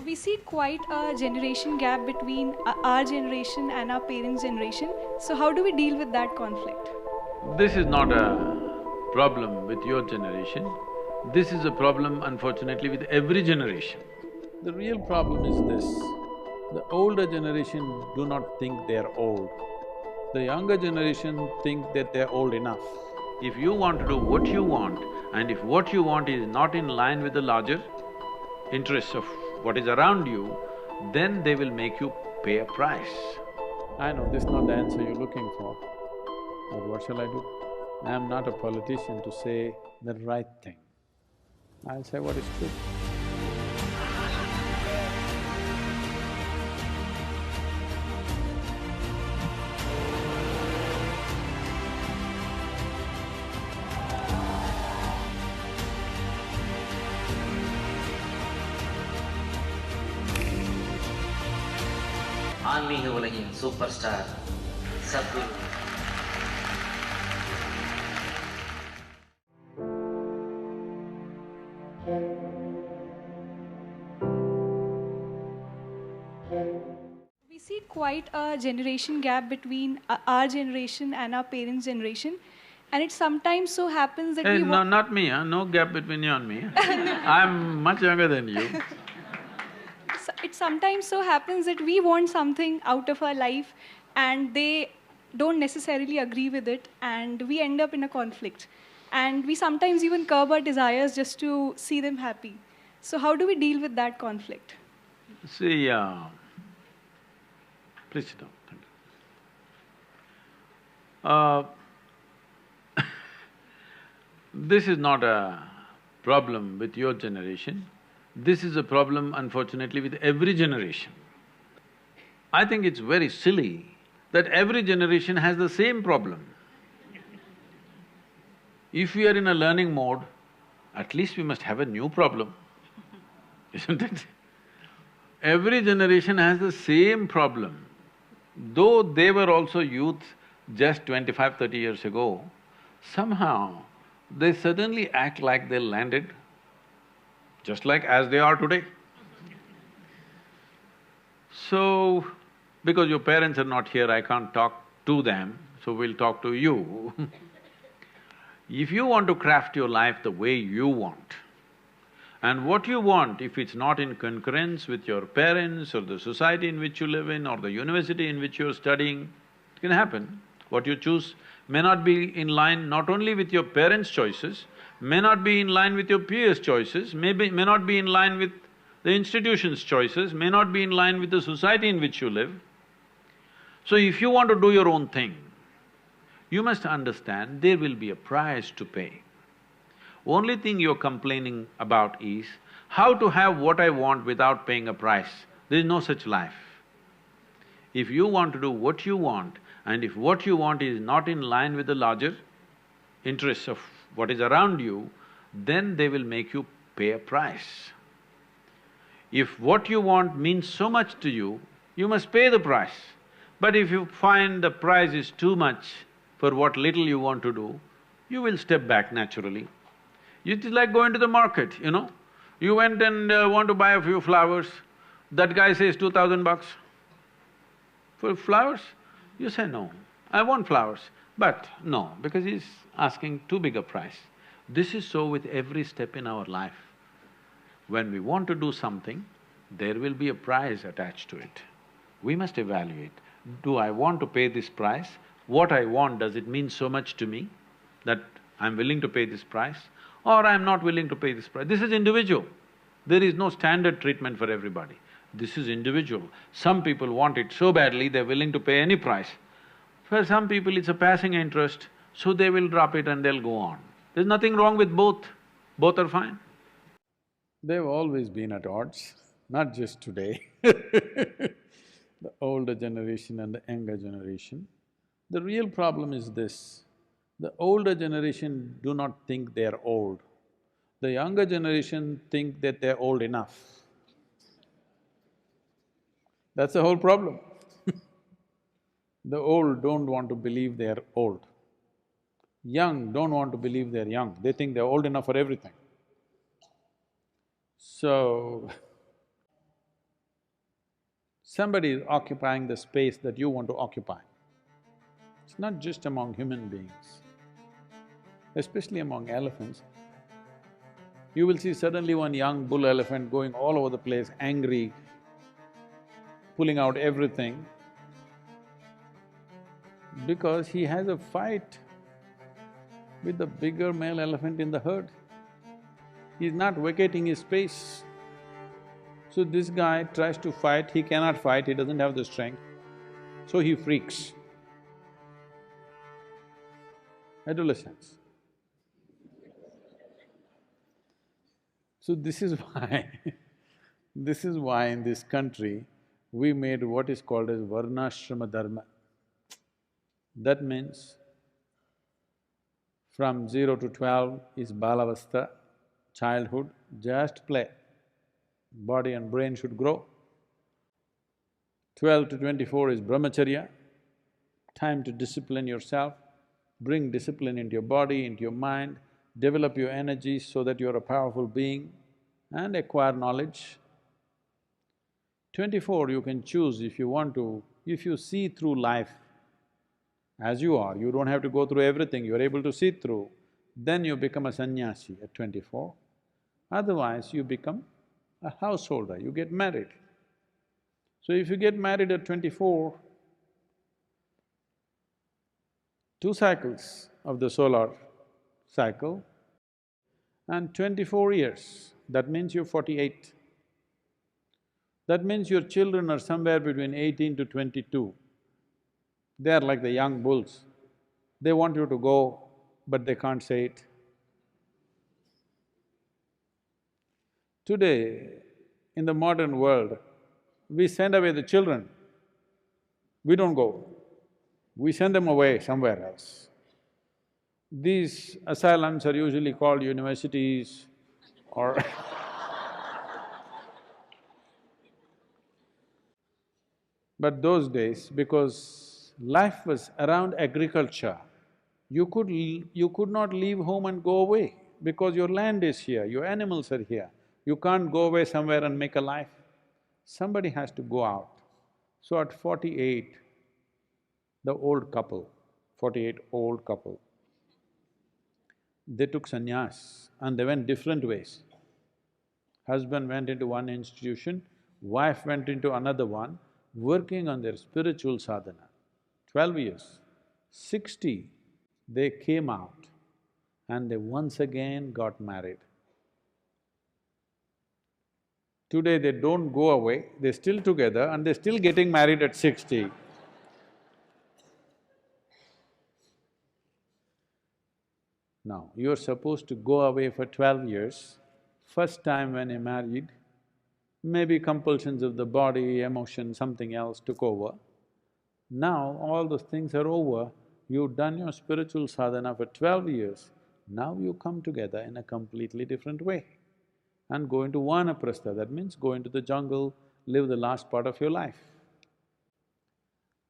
We see quite a generation gap between our generation and our parents' generation. So how do we deal with that conflict? This is not a problem with your generation, this is a problem unfortunately with every generation. The real problem is this, the older generation do not think they're old. The younger generation think that they're old enough. If you want to do what you want, and if what you want is not in line with the larger interests of what is around you, then they will make you pay a price. I know this is not the answer you're looking for, but what shall I do? I am not a politician to say the right thing. I'll say what is true. ஆன்மீக உலகின் super star Sadhguru. We see quite a generation gap between our generation and our parents' generation. And it sometimes so happens that Hey, we… no, not me, huh? No gap between you and me. I'm much younger than you. It sometimes so happens that we want something out of our life and they don't necessarily agree with it, and we end up in a conflict. And we sometimes even curb our desires just to see them happy. So how do we deal with that conflict? See, please sit down, thank you. This is not a problem with your generation, this is a problem unfortunately with every generation. I think it's very silly that every generation has the same problem. If we are in a learning mode, at least we must have a new problem, isn't it? Every generation has the same problem. Though they were also youth just 25-30 years ago, somehow they suddenly act like they landed, just like as they are today. So, because your parents are not here, I can't talk to them, so we'll talk to you. If you want to craft your life the way you want, and what you want, if it's not in concurrence with your parents or the society in which you live in or the university in which you're studying, it can happen. What you choose may not be in line not only with your parents' choices, may not be in line with your peers' choices, may not be in line with the institution's choices, may not be in line with the society in which you live. So if you want to do your own thing, you must understand there will be a price to pay. Only thing you're complaining about is how to have what I want without paying a price. There is no such life. If you want to do what you want, and if what you want is not in line with the larger interests of what is around you, then they will make you pay a price. If what you want means so much to you, you must pay the price. But if you find the price is too much for what little you want to do, you will step back naturally. It is like going to the market, you know. You went and want to buy a few flowers, that guy says 2,000 bucks for flowers. You say, no, I want flowers, but no, because he's asking too big a price. This is so with every step in our life. When we want to do something, there will be a price attached to it. We must evaluate, do I want to pay this price? What I want, does it mean so much to me that I'm willing to pay this price? Or I'm not willing to pay this price? This is individual. There is no standard treatment for everybody. This is individual. Some people want it so badly, they're willing to pay any price. For some people, it's a passing interest, so they will drop it and they'll go on. There's nothing wrong with both. Both are fine. They've always been at odds, not just today. The older generation and the younger generation. The real problem is this, the older generation do not think they're old. The younger generation think that they're old enough. That's the whole problem. The old don't want to believe they're old. Young don't want to believe they're young, they think they're old enough for everything. So, Somebody is occupying the space that you want to occupy. It's not just among human beings, especially among elephants. You will see suddenly one young bull elephant going all over the place, angry, pulling out everything, because he has a fight with the bigger male elephant in the herd. He's not vacating his space. So this guy tries to fight, he cannot fight, he doesn't have the strength, so he freaks. Adolescence. So this is why this is why in this country we made what is called as Varnashrama Dharma. That means from 0 to 12 is Balavastha, childhood, just play. Body and brain should grow. 12 to 24 is Brahmacharya, time to discipline yourself, bring discipline into your body, into your mind, develop your energy so that you're a powerful being and acquire knowledge. 24, you can choose if you want to, if you see through life as you are, you don't have to go through everything, you're able to see through, then you become a sannyasi at 24. Otherwise, you become a householder, you get married. So if you get married at 24, 2 cycles of the solar cycle and 24 years, that means you're 48. That means your children are somewhere between 18 to 22. They are like the young bulls. They want you to go, but they can't say it. Today, in the modern world, we send away the children. We don't go, we send them away somewhere else. These asylums are usually called universities or but those days, because life was around agriculture, you could not leave home and go away because your land is here, your animals are here. You can't go away somewhere and make a life. Somebody has to go out. So at 48, the old couple, 48 old couple, they took sannyas and they went different ways. Husband went into one institution, wife went into another one, working on their spiritual sadhana. 12 years, 60, they came out and they once again got married. Today they don't go away, they're still together and they're still getting married at 60. Now, you're supposed to go away for 12 years. First time when you're married, maybe compulsions of the body, emotion, something else took over. Now, all those things are over, you've done your spiritual sadhana for 12 years, now you come together in a completely different way and go into vanaprastha, that means go into the jungle, live the last part of your life.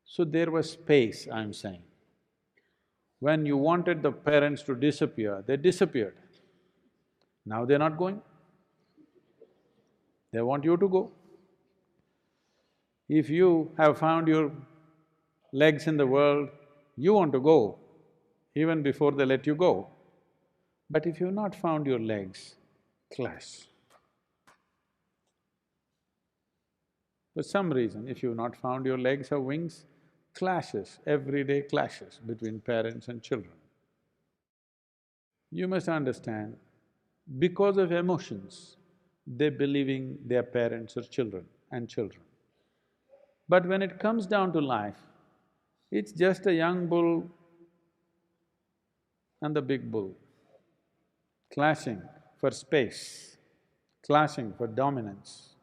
So there was space, I'm saying. When you wanted the parents to disappear, they disappeared. Now they're not going. They want you to go. If you have found your legs in the world, you want to go, even before they let you go. But if you've not found your legs, clash. For some reason, if you've not found your legs or wings, clashes, everyday clashes between parents and children. You must understand, because of emotions, they're believing their parents are children and children. But when it comes down to life, it's just a young bull and the big bull, clashing for space, clashing for dominance.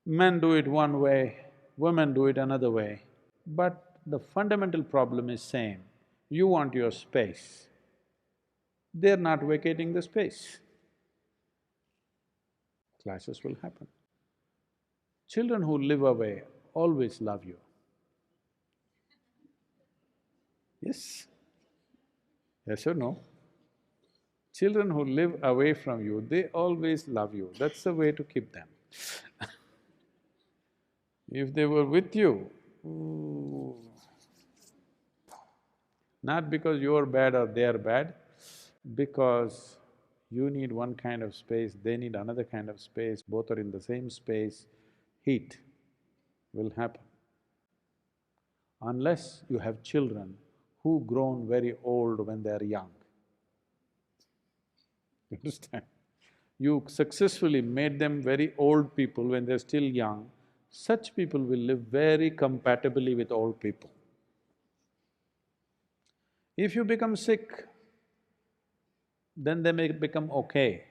Men do it one way, women do it another way, but the fundamental problem is same. You want your space, they're not vacating the space. Clashes will happen. Children who live away always love you. Yes? Yes or no? Children who live away from you, they always love you, that's the way to keep them If they were with you, ooh, not because you're bad or they're bad, because you need one kind of space, they need another kind of space, both are in the same space, heat will happen. Unless you have children who grown very old when they're young. You understand? You successfully made them very old people when they're still young, such people will live very compatibly with old people. If you become sick, then they may become okay,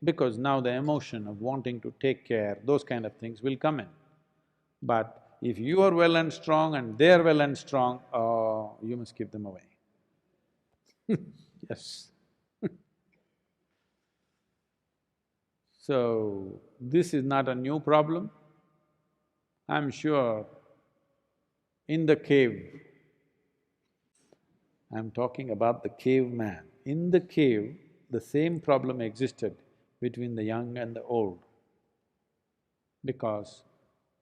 because now the emotion of wanting to take care, those kind of things will come in. But if you are well and strong and they are well and strong, you must keep them away. Yes. So, this is not a new problem. I'm sure in the cave, I'm talking about the caveman. In the cave, the same problem existed between the young and the old, because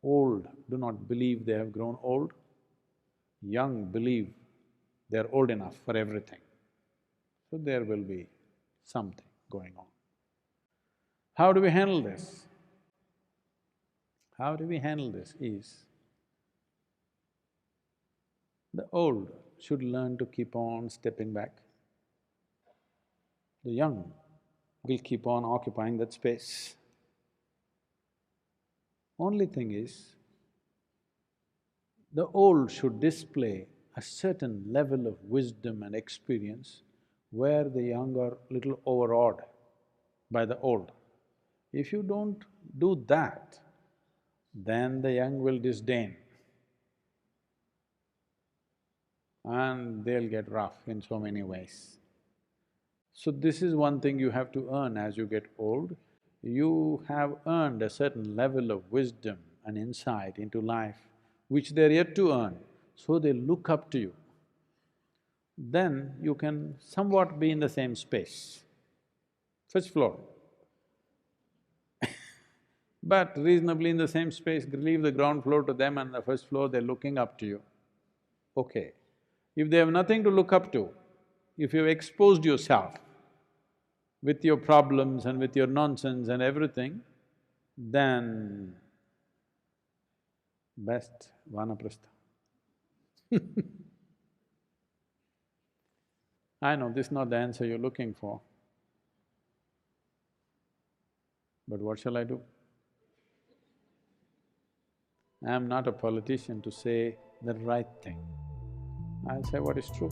old do not believe they have grown old, young believe they're old enough for everything. So there will be something going on. How do we handle this? How do we handle this is, the old should learn to keep on stepping back. The young will keep on occupying that space. Only thing is, the old should display a certain level of wisdom and experience where the young are little overawed by the old. If you don't do that, then the young will disdain and they'll get rough in so many ways. So this is one thing you have to earn as you get old. You have earned a certain level of wisdom and insight into life, which they're yet to earn, so they look up to you. Then you can somewhat be in the same space, first floor. But reasonably in the same space, leave the ground floor to them and the first floor, they're looking up to you. Okay. If they have nothing to look up to, if you've exposed yourself with your problems and with your nonsense and everything, then best vanaprastha. I know this is not the answer you're looking for, but what shall I do? I am not a politician to say the right thing. I'll say what is true.